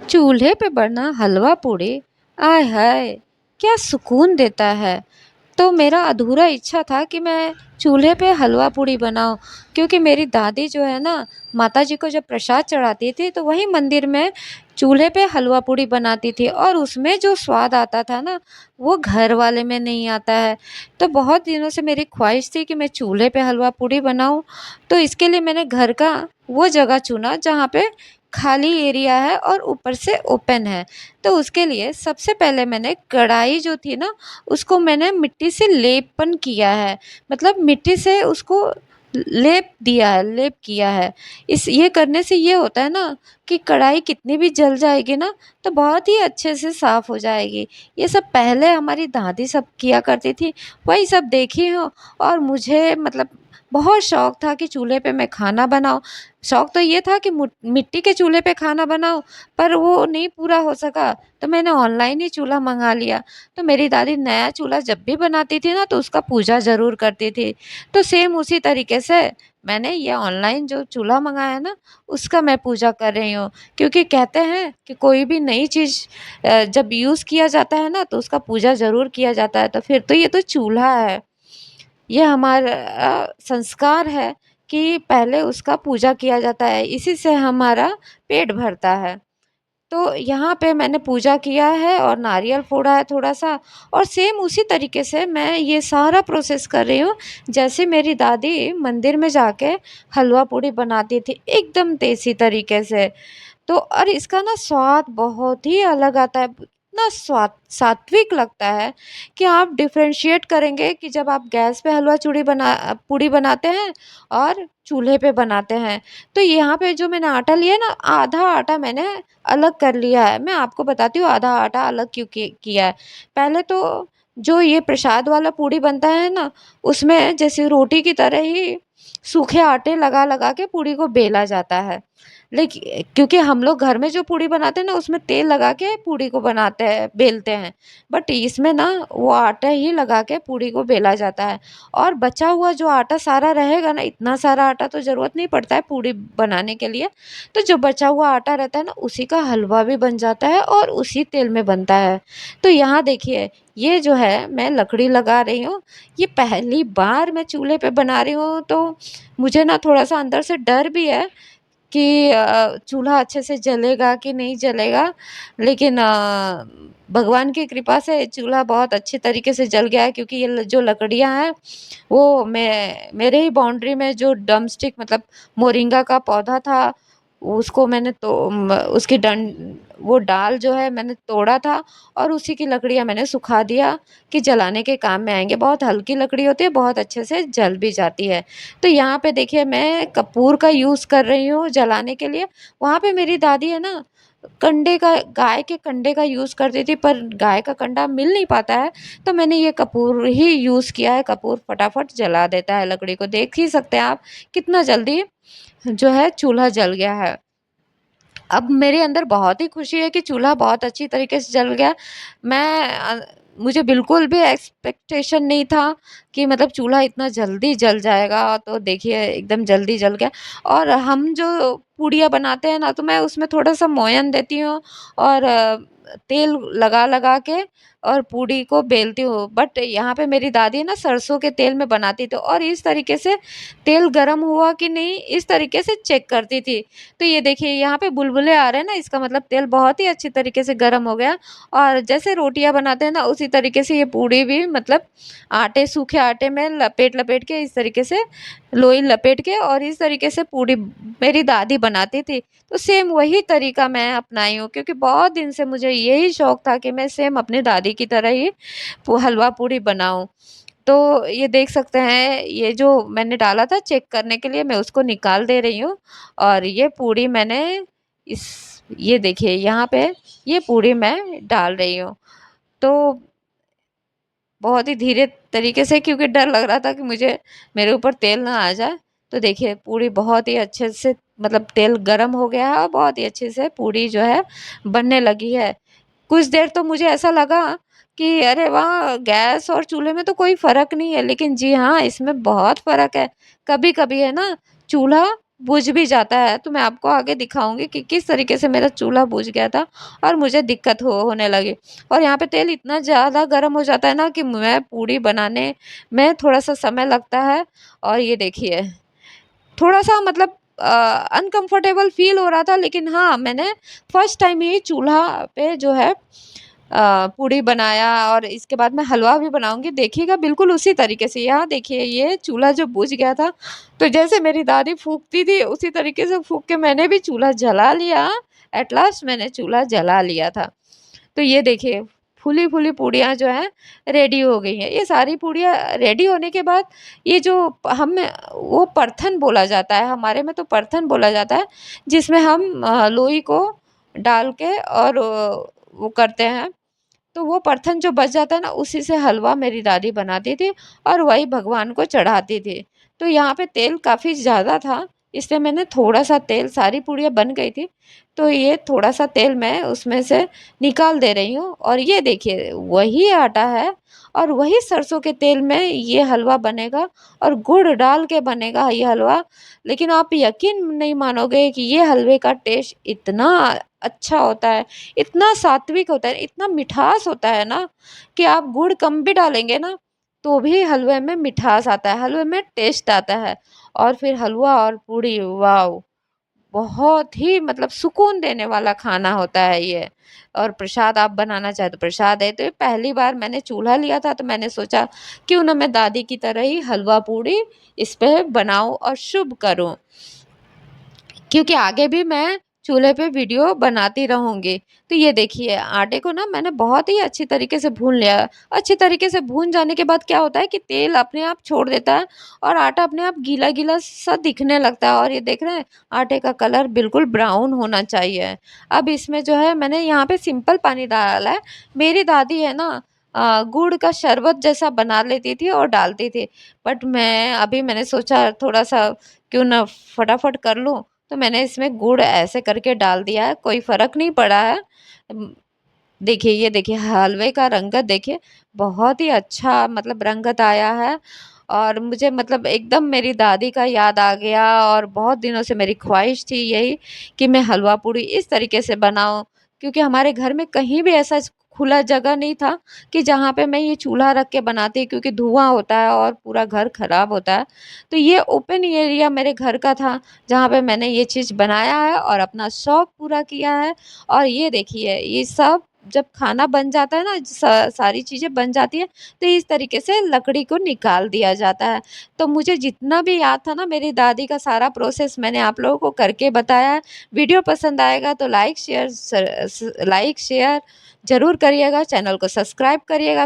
चूल्हे पे बना हलवा पूड़ी, आय हाय! क्या सुकून देता है। तो मेरा अधूरा इच्छा था कि मैं चूल्हे पे हलवा पूड़ी बनाऊँ, क्योंकि मेरी दादी जो है ना, माताजी को जब प्रसाद चढ़ाती थी तो वही मंदिर में चूल्हे पे हलवा पूड़ी बनाती थी और उसमें जो स्वाद आता था ना, वो घर वाले में नहीं आता है। तो बहुत दिनों से मेरी ख़्वाहिश थी कि मैं चूल्हे पे हलवा पूड़ी बनाऊँ, तो इसके लिए मैंने घर का वो जगह चुना जहाँ पे खाली एरिया है और ऊपर से ओपन है। तो उसके लिए सबसे पहले मैंने कढ़ाई जो थी ना, उसको मैंने मिट्टी से लेपन किया है। मतलब मिट्टी से उसको लेप दिया है, लेप किया है। इस ये करने से ये होता है ना कि कढ़ाई कितनी भी जल जाएगी ना, तो बहुत ही अच्छे से साफ़ हो जाएगी। ये सब पहले हमारी दादी सब किया करती थी, वही सब देखी हूँ और मुझे मतलब बहुत शौक था कि चूल्हे पे मैं खाना बनाऊँ। शौक तो ये था कि मिट्टी के चूल्हे पे खाना बनाऊँ, पर वो नहीं पूरा हो सका, तो मैंने ऑनलाइन ही चूल्हा मँगा लिया। तो मेरी दादी नया चूल्हा जब भी बनाती थी ना, तो उसका पूजा ज़रूर करती थी। तो सेम उसी तरीके से मैंने ये ऑनलाइन जो चूल्हा मँगाया ना, उसका मैं पूजा कर रही हूँ। क्योंकि कहते हैं कि कोई भी नई चीज़ जब यूज़ किया जाता है ना, तो उसका पूजा ज़रूर किया जाता है। तो फिर तो ये तो चूल्हा है। ये हमारा संस्कार है कि पहले उसका पूजा किया जाता है, इसी से हमारा पेट भरता है। तो यहाँ पे मैंने पूजा किया है और नारियल फोड़ा है थोड़ा-सा और सेम उसी तरीके से मैं ये सारा प्रोसेस कर रही हूँ, जैसे मेरी दादी मंदिर में जाके हलवा पूड़ी बनाती थी, एकदम देसी तरीके से। तो और इसका ना स्वाद बहुत ही अलग आता है, इतना सात्विक लगता है कि आप डिफरेंशिएट करेंगे कि जब आप गैस पे पूड़ी बनाते हैं और चूल्हे पे बनाते हैं। तो यहाँ पे जो मैंने आटा लिया है ना, आधा आटा मैंने अलग कर लिया है। मैं आपको बताती हूँ आधा आटा अलग क्यों किया है। पहले तो जो ये प्रसाद वाला पूड़ी बनता है ना, उसमें जैसे रोटी की तरह ही सूखे आटे लगा-लगा के पूड़ी को बेला जाता है। क्योंकि हम लोग घर में जो पूड़ी बनाते हैं ना, उसमें तेल लगा के पूड़ी को बनाते हैं, बेलते हैं। बट इसमें ना वो आटा ही लगा के पूड़ी को बेला जाता है और बचा हुआ जो आटा सारा रहेगा ना, इतना सारा आटा तो ज़रूरत नहीं पड़ता है पूड़ी बनाने के लिए। तो जो बचा हुआ आटा रहता है ना, उसी का हलवा भी बन जाता है और उसी तेल में बनता है। तो यहाँ देखिए, ये जो है मैं लकड़ी लगा रही हूँ, ये पहली बार मैं चूल्हे पे बना रही हूँ, तो मुझे ना थोड़ा-सा अंदर से डर भी है कि चूल्हा अच्छे से जलेगा कि नहीं जलेगा। लेकिन भगवान की कृपा से चूल्हा बहुत अच्छे तरीके से जल गया है, क्योंकि ये जो लकड़ियाँ हैं, वो मेरे ही बाउंड्री में जो ड्रम स्टिक मतलब मोरिंगा का पौधा था, उसको मैंने उसकी वो डाल जो है मैंने तोड़ा था और उसी की लकड़ियाँ मैंने सुखा दिया कि जलाने के काम में आएँगे। बहुत हल्की लकड़ी होती है, बहुत अच्छे से जल भी जाती है। तो यहाँ पे देखिए मैं कपूर का यूज़ कर रही हूँ जलाने के लिए। वहाँ पे मेरी दादी है ना, गाय के कंडे का यूज़ करती थी, पर गाय का कंडा मिल नहीं पाता है, तो मैंने ये कपूर ही यूज़ किया है। कपूर फटाफट जला देता है लकड़ी को। देख ही सकते हैं आप कितना जल्दी जो है चूल्हा जल गया है। अब मेरे अंदर बहुत ही खुशी है कि चूल्हा बहुत अच्छी तरीके से जल गया। मुझे बिल्कुल भी एक्सपेक्टेशन नहीं था कि मतलब चूल्हा इतना जल्दी जल जाएगा, तो देखिए एकदम जल्दी जल गया। और हम जो पूड़ियाँ बनाते हैं ना, तो मैं उसमें थोड़ा-सा मोयन देती हूँ और तेल लगा-लगा के और पूड़ी को बेलती हूँ। बट यहाँ पे मेरी दादी ना सरसों के तेल में बनाती थी और इस तरीके से तेल गरम हुआ कि नहीं, इस तरीके से चेक करती थी। तो ये देखिए यहाँ पे बुलबुले आ रहे हैं ना, इसका मतलब तेल बहुत ही अच्छी तरीके से गरम हो गया। और जैसे रोटियाँ बनाते हैं ना, उसी तरीके से ये पूड़ी भी मतलब सूखे आटे में लपेट-लपेट के इस तरीके से लोई लपेट के और इस तरीके से पूड़ी मेरी दादी बनाती थी। तो सेम वही तरीका मैं अपनाई हूँ, क्योंकि बहुत दिन से मुझे यही शौक था कि मैं सेम अपनी दादी की तरह ही हलवा पूड़ी बनाऊँ। तो ये देख सकते हैं, ये जो मैंने डाला था चेक करने के लिए, मैं उसको निकाल दे रही हूँ और ये पूड़ी मैंने इस ये देखिए यहाँ पे ये पूड़ी मैं डाल रही हूँ। तो बहुत ही धीरे तरीके से, क्योंकि डर लग रहा था कि मेरे ऊपर तेल ना आ जाए। तो देखिए पूड़ी बहुत ही अच्छे से मतलब तेल गरम हो गया है और बहुत ही अच्छे से पूड़ी जो है बनने लगी है। कुछ देर तो मुझे ऐसा लगा कि अरे वाह! गैस और चूल्हे में तो कोई फ़र्क नहीं है, लेकिन जी हाँ, इसमें बहुत फ़र्क है। कभी-कभी है ना, चूल्हा बुझ भी जाता है, तो मैं आपको आगे दिखाऊँगी कि किस तरीके से मेरा चूल्हा बुझ गया था और मुझे दिक्कत हो होने लगी। और यहाँ पे तेल इतना ज़्यादा गरम हो जाता है ना कि मैं पूड़ी बनाने में थोड़ा-सा समय लगता है। और ये देखिए, थोड़ा-सा मतलब अनकम्फ़र्टेबल फ़ील हो रहा था, लेकिन हाँ, मैंने फर्स्ट टाइम ही चूल्हा पे जो है पूड़ी बनाया और इसके बाद मैं हलवा भी बनाऊँगी। देखिएगा बिल्कुल उसी तरीके से। यहाँ देखिए, ये चूल्हा जो बुझ गया था, तो जैसे मेरी दादी फूँकती थी उसी तरीके से फूँक के मैंने भी चूल्हा जला लिया। एट लास्ट मैंने चूल्हा जला लिया था। तो ये देखिए, फूली-फूली पूड़ियाँ जो हैं रेडी हो गई हैं। ये सारी पूड़ियाँ रेडी होने के बाद ये जो हम वो परथन बोला जाता है, हमारे में तो परथन बोला जाता है, जिसमें हम लोई को डाल के और वो करते हैं। तो वो परथन जो बच जाता है ना, उसी से हलवा मेरी दादी बनाती थी और वही भगवान को चढ़ाती थी। तो यहाँ पे तेल काफ़ी ज़्यादा था, इसलिए मैंने थोड़ा-सा तेल, सारी पूड़ियाँ बन गई थी, तो ये थोड़ा-सा तेल मैं उसमें से निकाल दे रही हूँ। और ये देखिए, वही आटा है और वही सरसों के तेल में ये हलवा बनेगा और गुड़ डाल के बनेगा ये हलवा। लेकिन आप यकीन नहीं मानोगे कि ये हलवे का टेस्ट इतना अच्छा होता है, इतना सात्विक होता है, इतना मिठास होता है ना कि आप गुड़ कम भी डालेंगे ना, तो भी हलवे में मिठास आता है, हलवे में टेस्ट आता है। और फिर हलवा और पूड़ी, वॉव! बहुत ही मतलब सुकून देने वाला खाना होता है ये। और प्रसाद आप बनाना चाहे तो प्रसाद है। तो ये पहली बार मैंने चूल्हा लिया था, तो मैंने सोचा क्यों ना मैं दादी की तरह ही हलवा पूड़ी इस पे बनाऊँ और शुभ करूँ। क्योंकि आगे भी मैं चूल्हे पे वीडियो बनाती रहूँगी। तो ये देखिए, आटे को ना मैंने बहुत ही अच्छी तरीके से भून लिया। अच्छी तरीके से भून जाने के बाद क्या होता है कि तेल अपने आप छोड़ देता है और आटा अपने आप गीला-गीला सा दिखने लगता है। और ये देख रहे हैं, आटे का कलर बिल्कुल ब्राउन होना चाहिए। अब इसमें जो है मैंने यहाँ पे सिंपल पानी डाला है। मेरी दादी है ना, गुड़ का शरबत जैसा बना लेती थी और डालती थी। बट मैंने सोचा थोड़ा-सा क्यों ना फटाफट कर लूँ, तो मैंने इसमें गुड़ ऐसे करके डाल दिया है, कोई फ़र्क नहीं पड़ा है। उम, देखिए, ये देखिए हलवे का रंगत देखिए, बहुत ही अच्छा मतलब रंगत आया है। और मुझे मतलब एकदम मेरी दादी का याद आ गया और बहुत दिनों से मेरी ख़्वाहिश थी यही कि मैं हलवा पूड़ी इस तरीके से बनाऊँ। क्योंकि हमारे घर में कहीं भी ऐसा खुला जगह नहीं था कि जहाँ पे मैं ये चूल्हा रख के बनाती, क्योंकि धुआँ होता है और पूरा घर ख़राब होता है। तो ये ओपन एरिया मेरे घर का था, जहाँ पे मैंने ये चीज़ बनाया है और अपना शौक पूरा किया है। और ये देखिए, ये सब जब खाना बन जाता है ना, सारी चीज़ें बन जाती हैं, तो इस तरीके से लकड़ी को निकाल दिया जाता है। तो मुझे जितना भी याद था ना, मेरी दादी का सारा प्रोसेस मैंने आप लोगों को करके बताया है। वीडियो पसंद आएगा तो लाइक शेयर ज़रूर करिएगा, चैनल को सब्सक्राइब करिएगा।